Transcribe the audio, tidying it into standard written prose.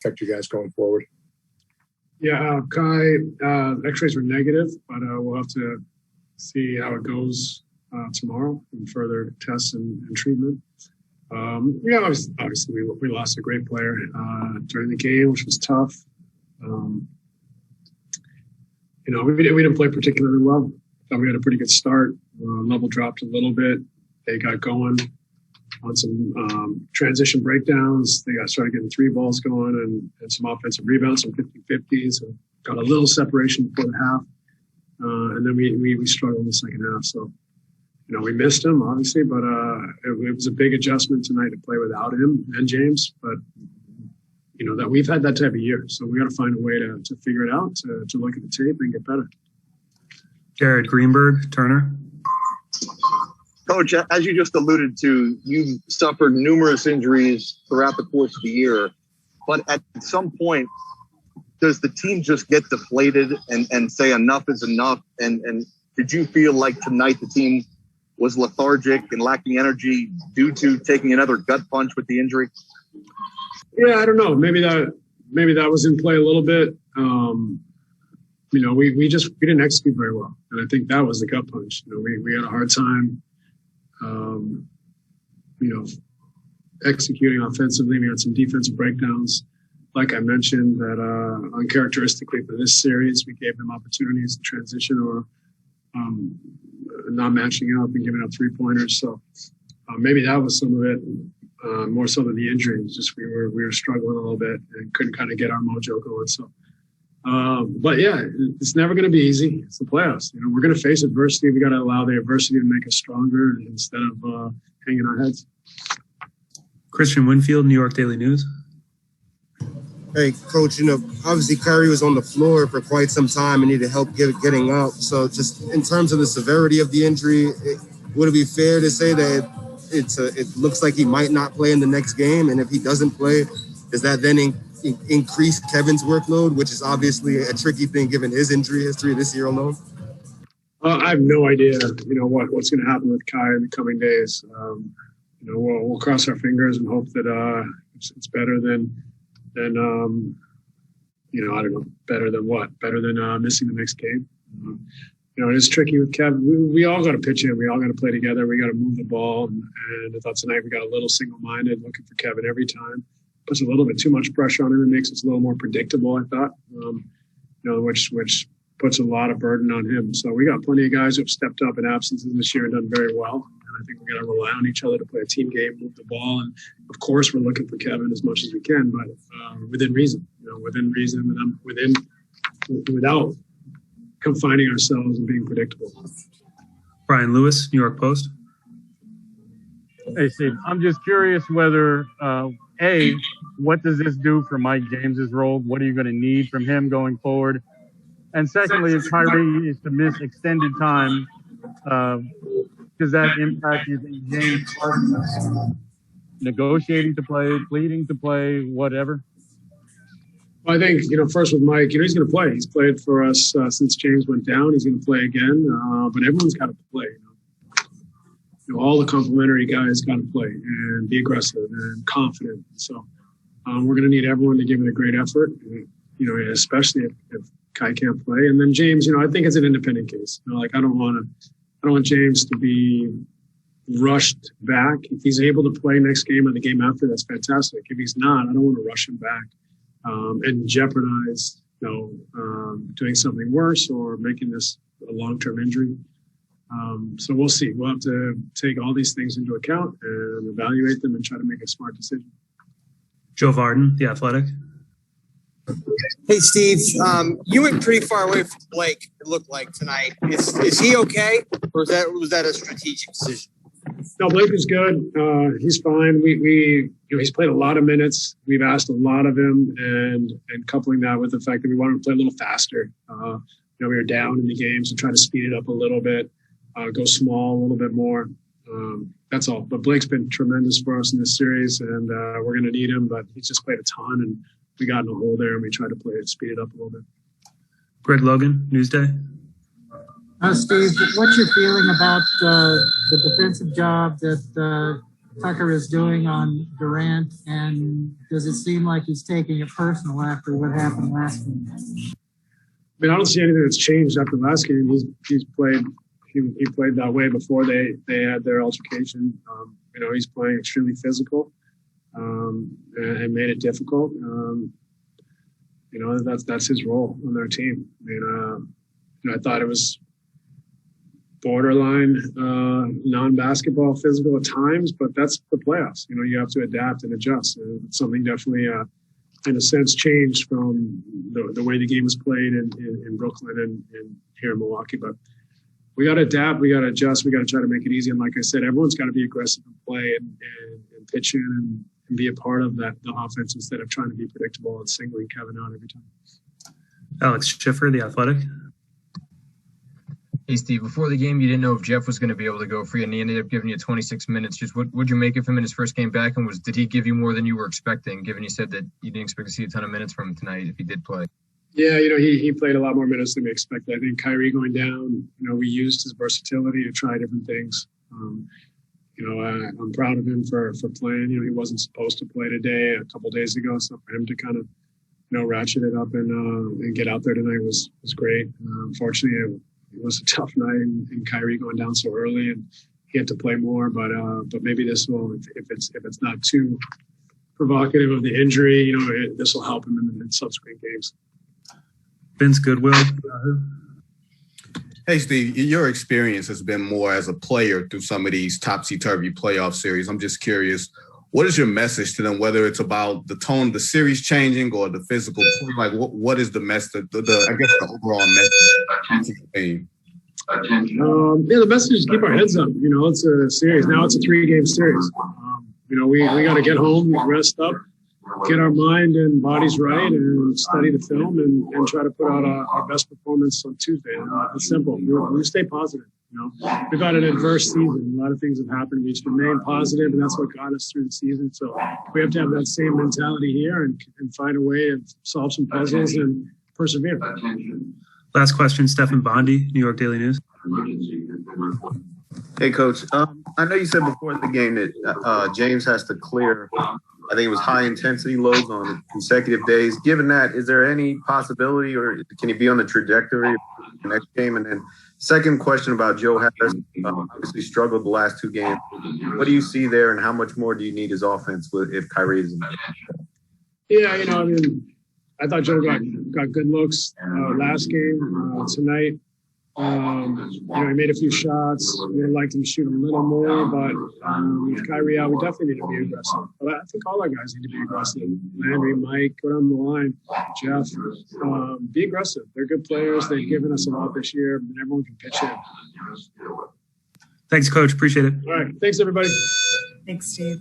affect you guys going forward? Yeah, Kai, x-rays were negative, but we'll have to see how it goes tomorrow in further tests and treatment. Obviously we lost a great player during the game, which was tough. We didn't play particularly well. Thought we had a pretty good start. Level dropped a little bit. They got going on some transition breakdowns. They started getting 3 balls going and some offensive rebounds, some 50-50s, and got a little separation before the half. And then we struggled in the second half. So, we missed him, obviously, but it was a big adjustment tonight to play without him and James. But, that we've had that type of year. So we got to find a way to figure it out, to look at the tape and get better. Jared Greenberg, Turner. Coach, as you just alluded to, you've suffered numerous injuries throughout the course of the year. But at some point, does the team just get deflated and say enough is enough? And did you feel like tonight the team was lethargic and lacking energy due to taking another gut punch with the injury? Yeah, I don't know. Maybe that was in play a little bit. We didn't execute very well, and I think that was the gut punch. We had a hard time, executing offensively. We had some defensive breakdowns, like I mentioned, that uncharacteristically for this series, we gave them opportunities to transition or not matching up and giving up 3-pointers. So maybe that was some of it. More so than the injuries, just we were struggling a little bit and couldn't kind of get our mojo going. So, but yeah, it's never going to be easy. It's the playoffs. We're going to face adversity. We got to allow the adversity to make us stronger instead of hanging our heads. Christian Winfield, New York Daily News. Hey, Coach, obviously Kyrie was on the floor for quite some time and needed help getting up. So just in terms of the severity of the injury, would it be fair to say that it looks like he might not play in the next game? And if he doesn't play, does that then increase Kevin's workload, which is obviously a tricky thing given his injury history this year alone? I have no idea, what's going to happen with Kai in the coming days. We'll cross our fingers and hope that it's better than I don't know, better than what? Better than missing the next game. It is tricky with Kevin. We all got to pitch in. We all got to play together. We got to move the ball. And I thought tonight we got a little single-minded, looking for Kevin every time. Puts a little bit too much pressure on him. It makes us a little more predictable, I thought, which puts a lot of burden on him. So we got plenty of guys who have stepped up in absences this year and done very well. And I think we got to rely on each other to play a team game, move the ball. And, of course, we're looking for Kevin as much as we can, but within reason, without confining ourselves and being predictable. Brian Lewis, New York Post. Hey, Steve, I'm just curious whether, A, what does this do for Mike James's role? What are you going to need from him going forward? And secondly, if Kyrie is to miss extended time, does that impact you think James Harden negotiating to play, pleading to play, whatever? Well, I think, first with Mike, he's going to play. He's played for us since James went down. He's going to play again, but everyone's got to play. All the complimentary guys got to play and be aggressive and confident. So we're going to need everyone to give it a great effort, especially if Kai can't play. And then James, I think it's an independent case. I don't want James to be rushed back. If he's able to play next game or the game after, that's fantastic. If he's not, I don't want to rush him back and jeopardize, doing something worse or making this a long-term injury. So we'll see. We'll have to take all these things into account and evaluate them and try to make a smart decision. Joe Varden, The Athletic. Hey, Steve, you went pretty far away from Blake, it looked like, tonight. Is he okay, or was that a strategic decision? No, Blake is good. He's fine. He's played a lot of minutes. We've asked a lot of him, and coupling that with the fact that we want him to play a little faster. We were down in the game, so try to speed it up a little bit, go small a little bit more. That's all. But Blake's been tremendous for us in this series, and we're going to need him. But he's just played a ton, and we got in a hole there, and we tried to speed it up a little bit. Greg Logan, Newsday. Steve, what's your feeling about the defensive job that Tucker is doing on Durant, and does it seem like he's taking it personal after what happened last game? I mean, I don't see anything that's changed after last game. He's played. He played that way before they had their altercation. He's playing extremely physical and made it difficult. That's his role on their team. I thought it was borderline non-basketball physical at times, but that's the playoffs. You have to adapt and adjust. It's something definitely, in a sense, changed from the way the game was played in Brooklyn and here in Milwaukee. But we got to adapt, we got to adjust, we got to try to make it easy. And like I said, everyone's got to be aggressive and play and pitch in and be a part of the offense instead of trying to be predictable and singling Kevin out every time. Alex Schiffer, The Athletic. Hey, Steve, before the game, you didn't know if Jeff was going to be able to go free, and he ended up giving you 26 minutes. Just what'd you make of him in his first game back, and did he give you more than you were expecting, given you said that you didn't expect to see a ton of minutes from him tonight if he did play? Yeah, he played a lot more minutes than we expected. I think Kyrie going down, we used his versatility to try different things. I'm proud of him for playing. He wasn't supposed to play today a couple days ago, so for him to kind of, ratchet it up and get out there tonight was great. Unfortunately, it was a tough night, and Kyrie going down so early, and he had to play more. But maybe this will, if it's not too provocative of the injury, this will help him in subsequent games. Vince Goodwill. Hey, Steve, your experience has been more as a player through some of these topsy-turvy playoff series. I'm just curious, what is your message to them, whether it's about the tone of the series changing or the physical play? Like, what is the message, the overall message to the team? The message is keep our heads up. It's a series. Now it's a 3-game series. We got to get home, rest up, get our mind and bodies right, and study the film and try to put out our best performance on Tuesday. It's simple. We stay positive. We've had an adverse season. A lot of things have happened. We just remain positive, and that's what got us through the season. So we have to have that same mentality here and find a way to solve some puzzles and persevere. Last question, Stephen Bondi, New York Daily News. Hey, Coach. I know you said before the game that James has to clear, I think it was high-intensity loads on consecutive days. Given that, is there any possibility, or can he be on the trajectory of the next game? And then second question about Joe Harris, obviously struggled the last 2 games. What do you see there, and how much more do you need his offense if Kyrie is in there? Yeah, I thought Joe got good looks last game. Tonight, he made a few shots. We would like him to shoot a little more, but with Kyrie out, we definitely need to be aggressive. But I think all our guys need to be aggressive. Landry, Mike, go down the line, Jeff. Be aggressive. They're good players. They've given us a lot this year, and everyone can pitch in. Thanks, Coach. Appreciate it. All right. Thanks, everybody. Thanks, Steve.